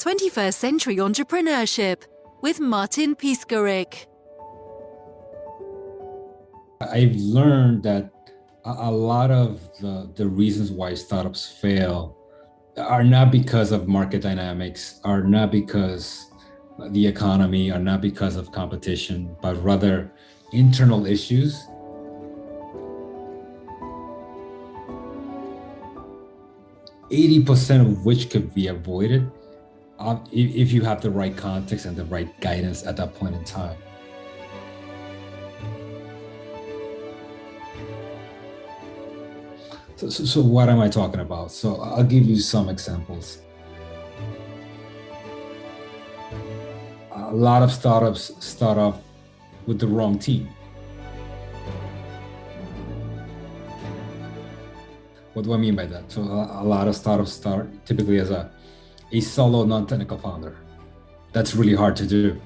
21st Century Entrepreneurship with Martin Piskarik. I've learned that a lot of the reasons why startups fail are not because of market dynamics, are not because the economy, are not because of competition, but rather internal issues. %80 of which could be avoided if you have the right context and the right guidance at that point in time. So what am I talking about? So I'll give you some examples. A lot of startups start off with the wrong team. What do I mean by that? So a lot of startups start typically as a solo non-technical founder. That's really hard to do.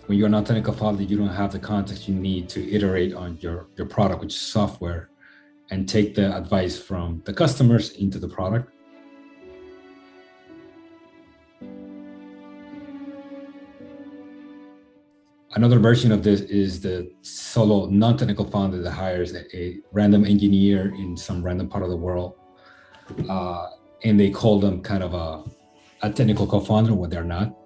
When you're a non-technical founder, you don't have the context you need to iterate on your product, which is software, and take the advice from the customers into the product. Another version of this is the solo non-technical founder that hires a random engineer in some random part of the world. And they call them kind of a technical co-founder when they're not.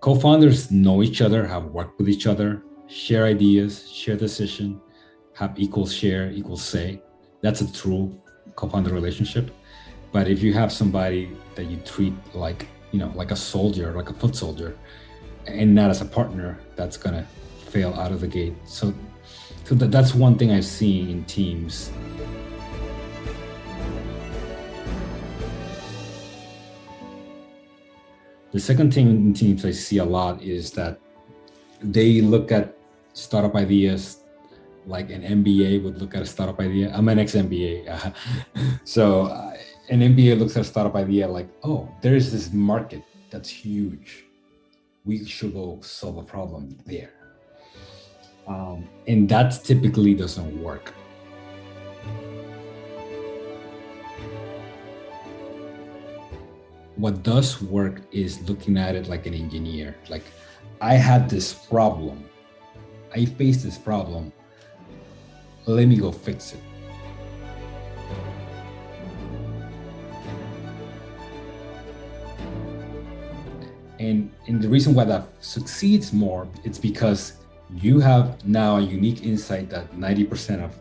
Co-founders know each other, have worked with each other, share ideas, share decision, have equal share, equal say. That's a true co-founder relationship. But if you have somebody that you treat like a soldier, like a foot soldier, and not as a partner, that's gonna fail out of the gate. So that's one thing I've seen in teams. The second thing in teams I see a lot is that they look at startup ideas like an MBA would look at a startup idea. I'm an ex-MBA. So an MBA looks at a startup idea like, oh, there is this market that's huge. We should go solve a problem there. And that typically doesn't work. What does work is looking at it like an engineer. Like, I had this problem. I faced this problem. Let me go fix it. And the reason why that succeeds more, it's because you have now a unique insight that 90% of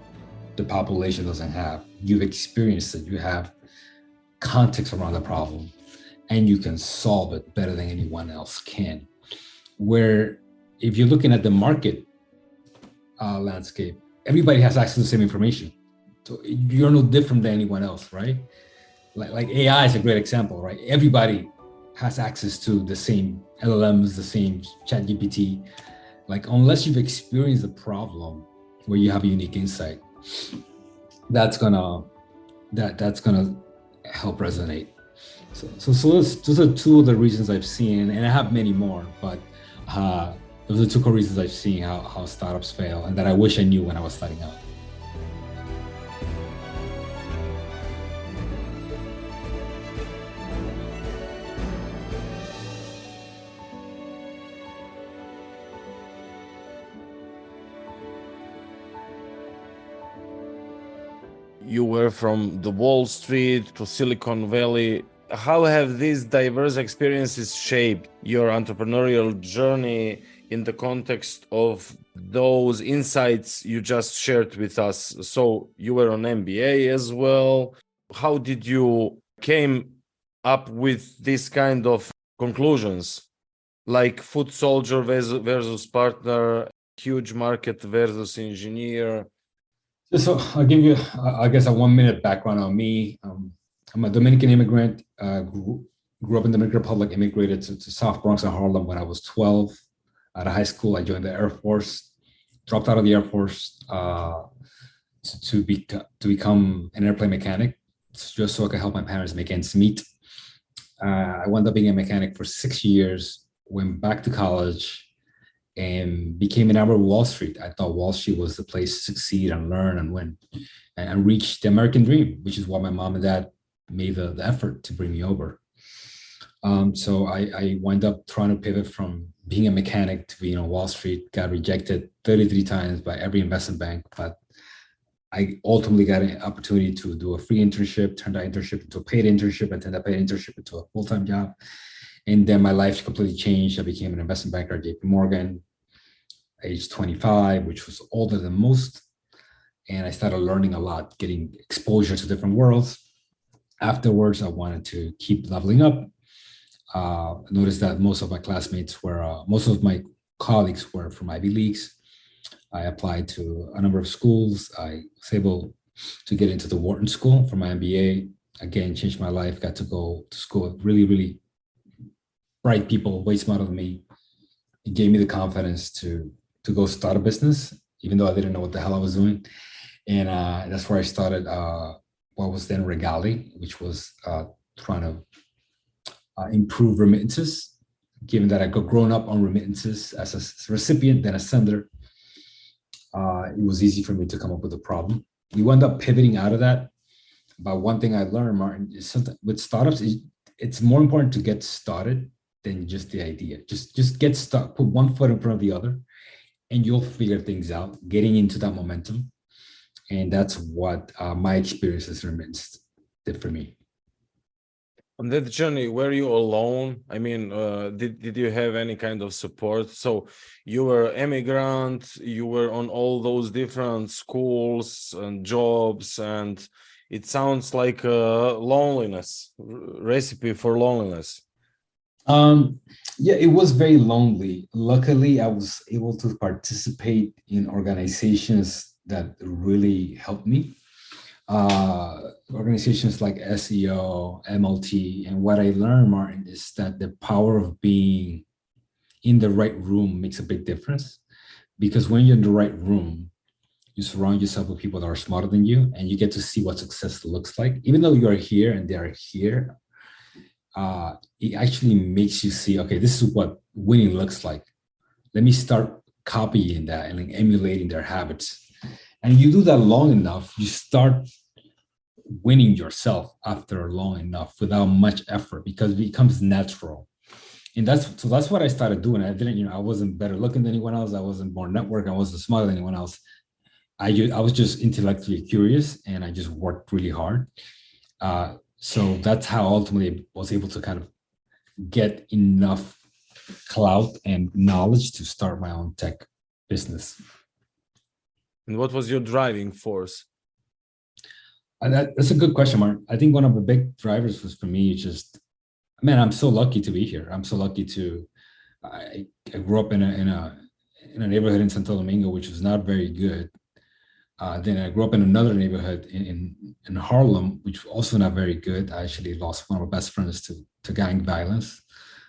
the population doesn't have. You've experienced it, you have context around the problem, and you can solve it better than anyone else can. Where if you're looking at the market landscape, everybody has access to the same information. So you're no different than anyone else, right? Like AI is a great example, right? Everybody has access to the same LLMs, the same ChatGPT. Like, unless you've experienced the problem where you have a unique insight, that's gonna help resonate. So those are two of the reasons I've seen, and I have many more, but those are two core reasons I've seen how startups fail, and that I wish I knew when I was starting out. You were from the Wall Street to Silicon Valley. How have these diverse experiences shaped your entrepreneurial journey in the context of those insights you just shared with us? So you were on MBA as well. How did you came up with this kind of conclusions, like foot soldier versus partner, huge market versus engineer? So I'll give you, I guess, a 1-minute background on me. I'm a Dominican immigrant, grew up in the Dominican Republic, immigrated to South Bronx and Harlem when I was 12. Out of high school, I joined the Air Force, dropped out of the Air Force to become an airplane mechanic, just so I could help my parents make ends meet. I wound up being a mechanic for 6 years, went back to college, and became enamored of Wall Street. I thought Wall Street was the place to succeed and learn and win and reach the American dream, which is why my mom and dad made the effort to bring me over. So I wind up trying to pivot from being a mechanic to being on Wall Street, got rejected 33 times by every investment bank, but I ultimately got an opportunity to do a free internship, turned that internship into a paid internship, and turned that paid internship into a full-time job. And then my life completely changed. I became an investment banker at JP Morgan, age 25, which was older than most. And I started learning a lot, getting exposure to different worlds. Afterwards, I wanted to keep leveling up. I noticed that most of my classmates were, most of my colleagues were from Ivy Leagues. I applied to a number of schools. I was able to get into the Wharton School for my MBA. Again, changed my life. Got to go to school with really, really bright people, way smarter than me. It gave me the confidence to go start a business, even though I didn't know what the hell I was doing. And that's where I started what was then Regali, which was trying to improve remittances, given that I got grown up on remittances as a recipient, then a sender. It was easy for me to come up with a problem. We wound up pivoting out of that. But one thing I learned, Martin, is something with startups, it's more important to get started than just the idea. Just get started, put one foot in front of the other, and you'll figure things out, getting into that momentum. And that's what my experience as remittance did for me. On that journey, were you alone? I mean, did you have any kind of support? So you were immigrant, you were on all those different schools and jobs, and it sounds like a loneliness, recipe for loneliness. Yeah, it was very lonely. Luckily, I was able to participate in organizations that really helped me. Organizations like SEO, MLT, and what I learned, Martin, is that the power of being in the right room makes a big difference. Because when you're in the right room, you surround yourself with people that are smarter than you, and you get to see what success looks like. Even though you are here and they are here, it actually makes you see, okay, this is what winning looks like. Let me start copying that and like emulating their habits. And you do that long enough, you start winning yourself after long enough without much effort, because it becomes natural. And that's what I started doing. I didn't, I wasn't better looking than anyone else. I wasn't more networked. I wasn't smarter than anyone else. I was just intellectually curious, and I just worked really hard. So that's how ultimately I was able to kind of get enough clout and knowledge to start my own tech business. And what was your driving force? That's a good question, Mark. I think one of the big drivers was for me, just, man, I'm so lucky to be here. I'm so lucky to, I grew up in a neighborhood in Santo Domingo, which was not very good. Then I grew up in another neighborhood in Harlem, which was also not very good. I actually lost one of my best friends to gang violence.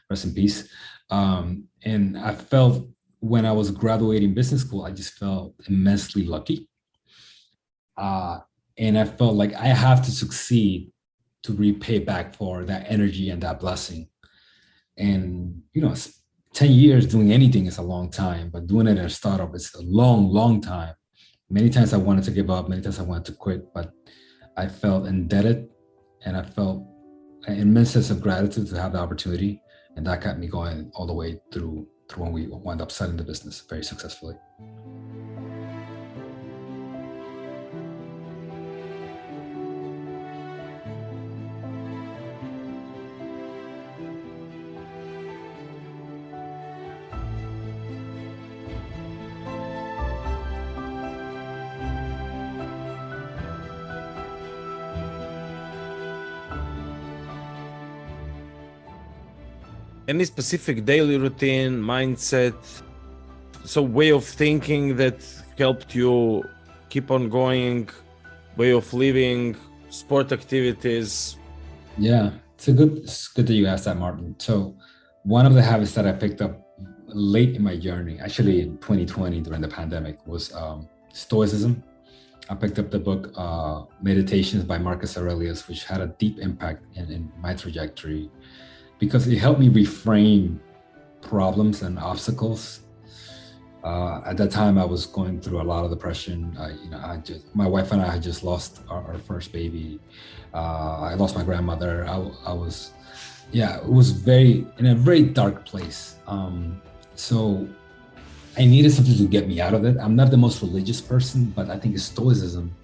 Rest in peace. And I felt, when I was graduating business school, I just felt immensely lucky. And I felt like I have to succeed to repay back for that energy and that blessing. And, 10 years doing anything is a long time, but doing it in a startup is a long, long time. Many times I wanted to give up, many times I wanted to quit, but I felt indebted, and I felt an immense sense of gratitude to have the opportunity. And that kept me going all the way through when we wound up selling the business very successfully. Any specific daily routine, mindset, so way of thinking that helped you keep on going, way of living, sport activities? Yeah, it's good that you asked that, Martin. So one of the habits that I picked up late in my journey, actually in 2020 during the pandemic, was Stoicism. I picked up the book Meditations by Marcus Aurelius, which had a deep impact in my trajectory, because it helped me reframe problems and obstacles. At that time, I was going through a lot of depression. My wife and I had just lost our first baby. I lost my grandmother. I was Yeah, it was in a very dark place. So I needed something to get me out of it. I'm not the most religious person, but I think Stoicism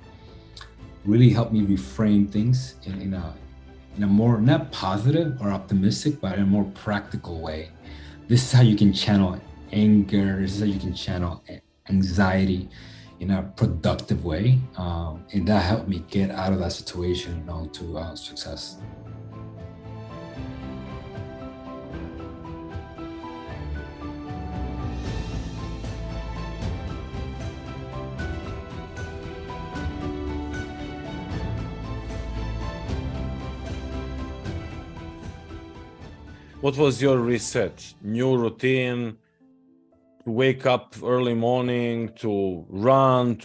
really helped me reframe things in a more not positive or optimistic, but in a more practical way. This is how you can channel anger. This is how you can channel anxiety in a productive way, and that helped me get out of that situation, to success. What was your reset? New routine, to wake up early morning, to run,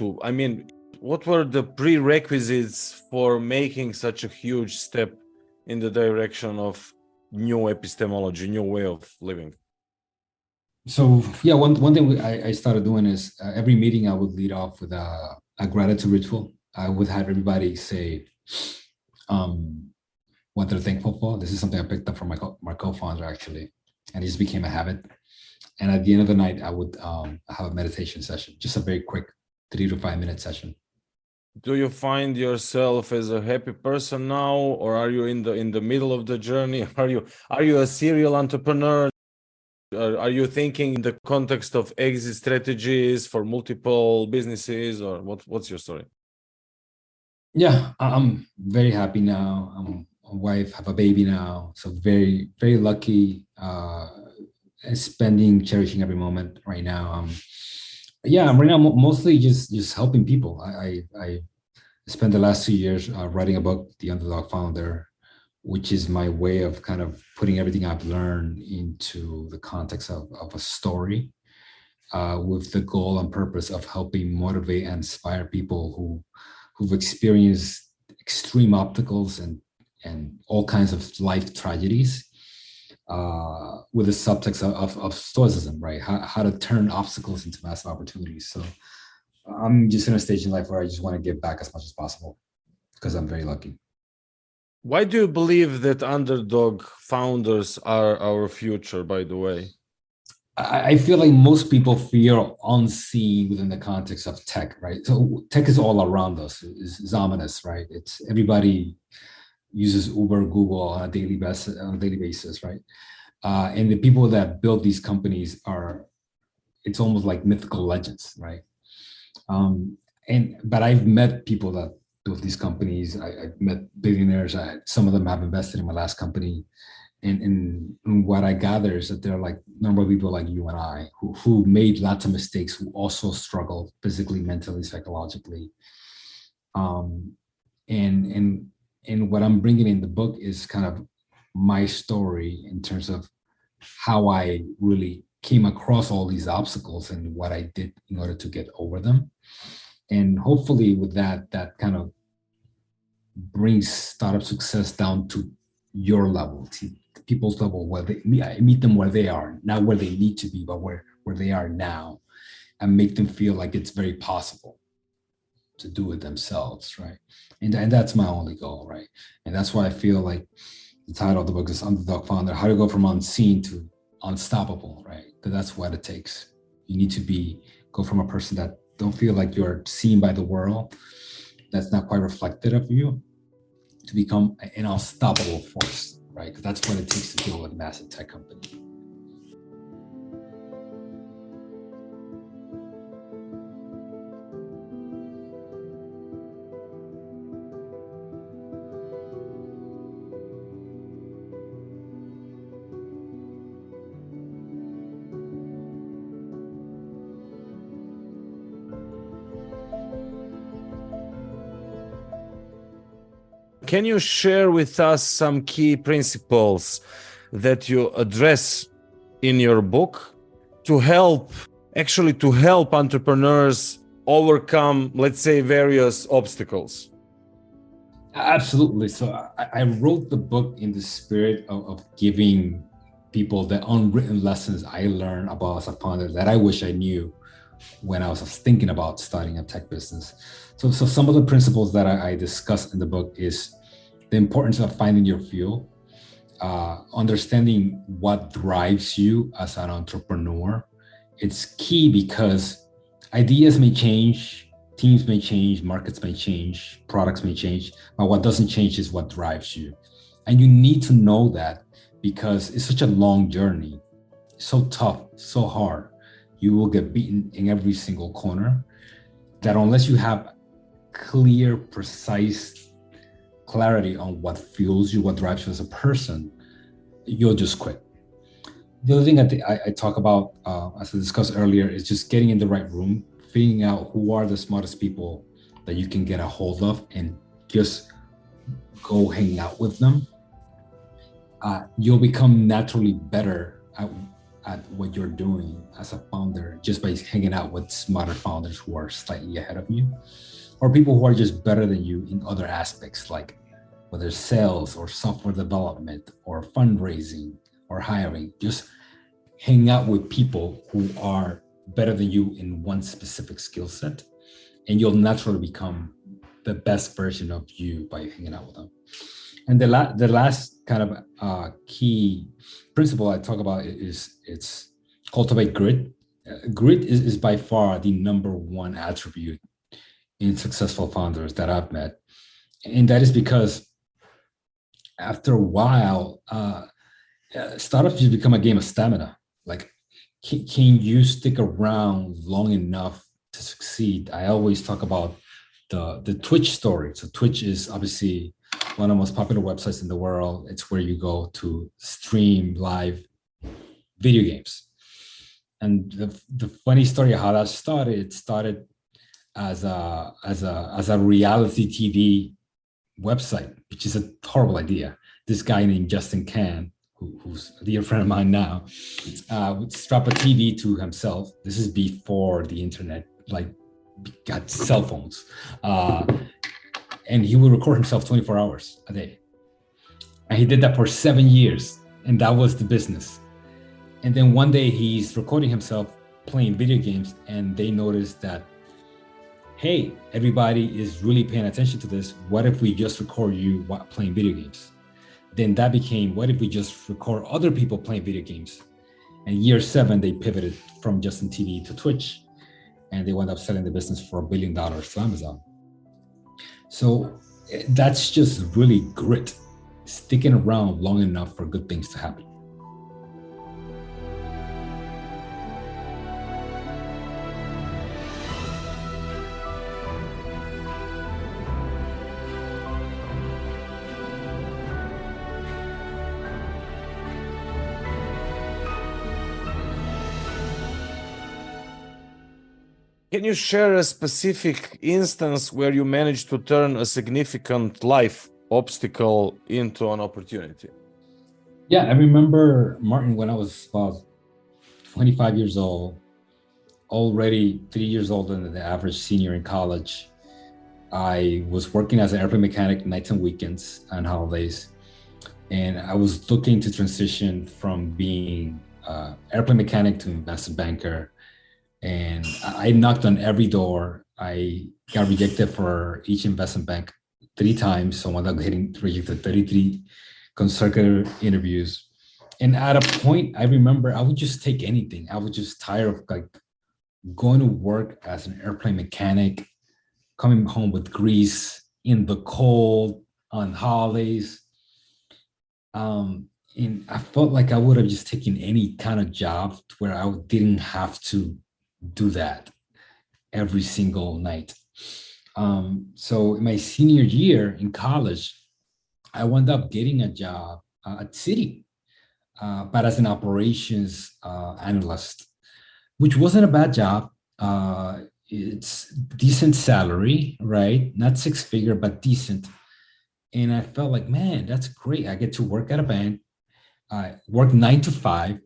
what were the prerequisites for making such a huge step in the direction of new epistemology, new way of living? So yeah, one thing I started doing is every meeting I would lead off with a gratitude ritual. I would have everybody say what they're thankful for. This is something I picked up from my co-founder actually, and it just became a habit. And at the end of the night, I would have a meditation session, just a very quick 3 to 5 minute session. Do you find yourself as a happy person now, or are you in the middle of the journey? Are you a serial entrepreneur? Are you thinking in the context of exit strategies for multiple businesses, or what's your story? Yeah, I'm very happy now. I'm a wife, have a baby now, so very, very lucky. Cherishing every moment right now. Yeah, I'm right now mostly just helping people. I spent the last 2 years writing a book, The Underdog Founder, which is my way of kind of putting everything I've learned into the context of a story, with the goal and purpose of helping motivate and inspire people who've experienced extreme obstacles and all kinds of life tragedies, with the subtext of Stoicism, right? How to turn obstacles into massive opportunities. So I'm just in a stage in life where I just want to give back as much as possible because I'm very lucky. Why do you believe that underdog founders are our future, by the way? I feel like most people feel unseen within the context of tech, right? So tech is all around us. It's ominous, right? It's everybody uses Uber, Google on a daily basis, right? And the people that build these companies it's almost like mythical legends, right? But I've met people that built these companies. I've met billionaires. Some of them have invested in my last company. And what I gather is that they're like normal people like you and I who made lots of mistakes, who also struggled physically, mentally, psychologically. And what I'm bringing in the book is kind of my story in terms of how I really came across all these obstacles and what I did in order to get over them. And hopefully with that kind of brings startup success down to your level, to people's level, where I meet them where they are, not where they need to be, but where they are now, and make them feel like it's very possible to do it themselves, right? And that's my only goal, right? And that's why I feel like the title of the book is Underdog Founder, how to go from unseen to unstoppable, right? Because that's what it takes. You need to go from a person that don't feel like you're seen by the world, that's not quite reflected of you, to become an unstoppable force, right? Because that's what it takes to build a massive tech company. Can you share with us some key principles that you address in your book to help entrepreneurs overcome, let's say, various obstacles? Absolutely. So I wrote the book in the spirit of giving people the unwritten lessons I learned about as a founder that I wish I knew when I was thinking about starting a tech business. So some of the principles that I discussed in the book is the importance of finding your fuel, understanding what drives you as an entrepreneur. It's key because ideas may change, teams may change, markets may change, products may change, but what doesn't change is what drives you. And you need to know that because it's such a long journey, so tough, so hard. You will get beaten in every single corner that unless you have clear, precise clarity on what fuels you, what drives you as a person, you'll just quit. The other thing that I talk about, as I discussed earlier, is just getting in the right room, figuring out who are the smartest people that you can get a hold of and just go hang out with them. You'll become naturally better at what you're doing as a founder just by hanging out with smarter founders who are slightly ahead of you, or people who are just better than you in other aspects, like whether sales or software development or fundraising or hiring. Just hang out with people who are better than you in one specific skill set, and you'll naturally become the best version of you by hanging out with them. And the last kind of key principle I talk about is it's cultivate grit. Grit is by far the number one attribute in successful founders that I've met. And that is because after a while, startups just become a game of stamina. Like, can you stick around long enough to succeed? I always talk about the Twitch story. So Twitch is obviously one of the most popular websites in the world. It's where you go to stream live video games. And the funny story of how that started, it started as a reality TV website, which is a horrible idea. This guy named Justin Can, who's a dear friend of mine now, would strap a TV to himself. This is before the internet, like, got cell phones. And he would record himself 24 hours a day. And he did that for 7 years. And that was the business. And then one day he's recording himself playing video games, and they noticed that, hey, everybody is really paying attention to this. What if we just record you playing video games? Then that became, what if we just record other people playing video games? And year 7, they pivoted from Justin TV to Twitch, and they wound up selling the business for $1 billion to Amazon. So that's just really grit, sticking around long enough for good things to happen. Can you share a specific instance where you managed to turn a significant life obstacle into an opportunity? Yeah, I remember, Martin, when I was about 25 years old, already 3 years older than the average senior in college. I was working as an airplane mechanic nights and weekends and holidays. And I was looking to transition from being an airplane mechanic to investment banker. And I knocked on every door. I got rejected for each investment bank 3 times. So I wound up getting rejected 33 consecutive interviews. And at a point, I remember I would just take anything. I was just tired of like going to work as an airplane mechanic, coming home with grease in the cold on holidays. And I felt like I would have just taken any kind of job where I didn't have to do that every single night. So in my senior year in college, I wound up getting a job at Citi, but as an operations analyst, which wasn't a bad job. It's decent salary, right? Not 6-figure, but decent. And I felt like, man, that's great. I get to work at a bank. I work 9 to 5.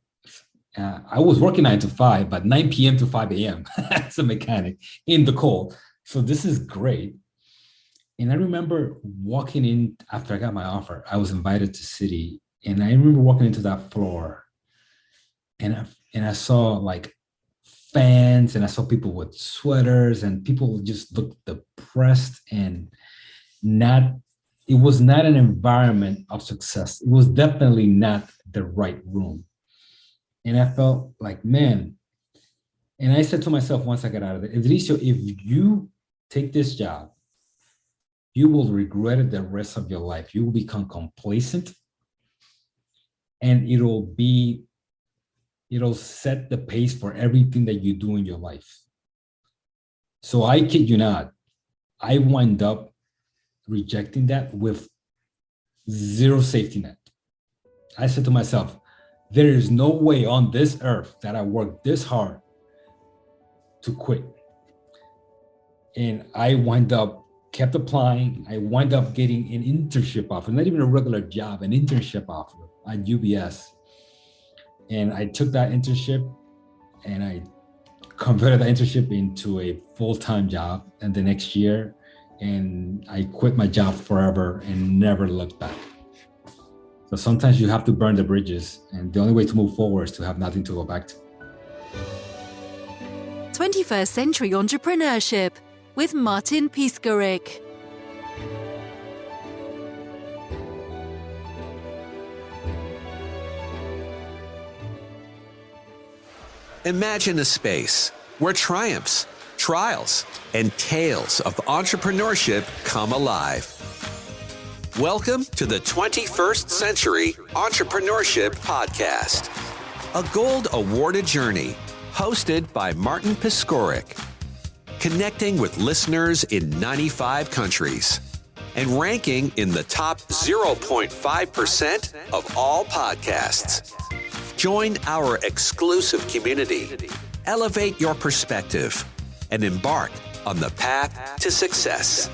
I was working 9 to 5, but 9 p.m. to 5 a.m. as a mechanic in the cold. So this is great. And I remember walking in after I got my offer. I was invited to Citi, and I remember walking into that floor, and I saw like fans, and I saw people with sweaters, and people just looked depressed and not it was not an environment of success. It was definitely not the right room. And I felt like, man, and I said to myself once I got out of it, Edrizio, if you take this job, you will regret it the rest of your life. You will become complacent, and it'll set the pace for everything that you do in your life. So I kid you not, I wind up rejecting that with zero safety net. I said to myself, there is no way on this earth that I worked this hard to quit. And I kept applying. I wind up getting an internship offer, not even a regular job, an internship offer at UBS. And I took that internship and I converted that internship into a full-time job. And the next year, and I quit my job forever and never looked back. So sometimes you have to burn the bridges, and the only way to move forward is to have nothing to go back to. 21st Century Entrepreneurship with Martin Piskarik. Imagine a space where triumphs, trials, and tales of entrepreneurship come alive. Welcome to the 21st Century Entrepreneurship Podcast, a gold awarded journey hosted by Martin Piskarik, connecting with listeners in 95 countries and ranking in the top 0.5% of all podcasts. Join our exclusive community, elevate your perspective, and embark on the path to success.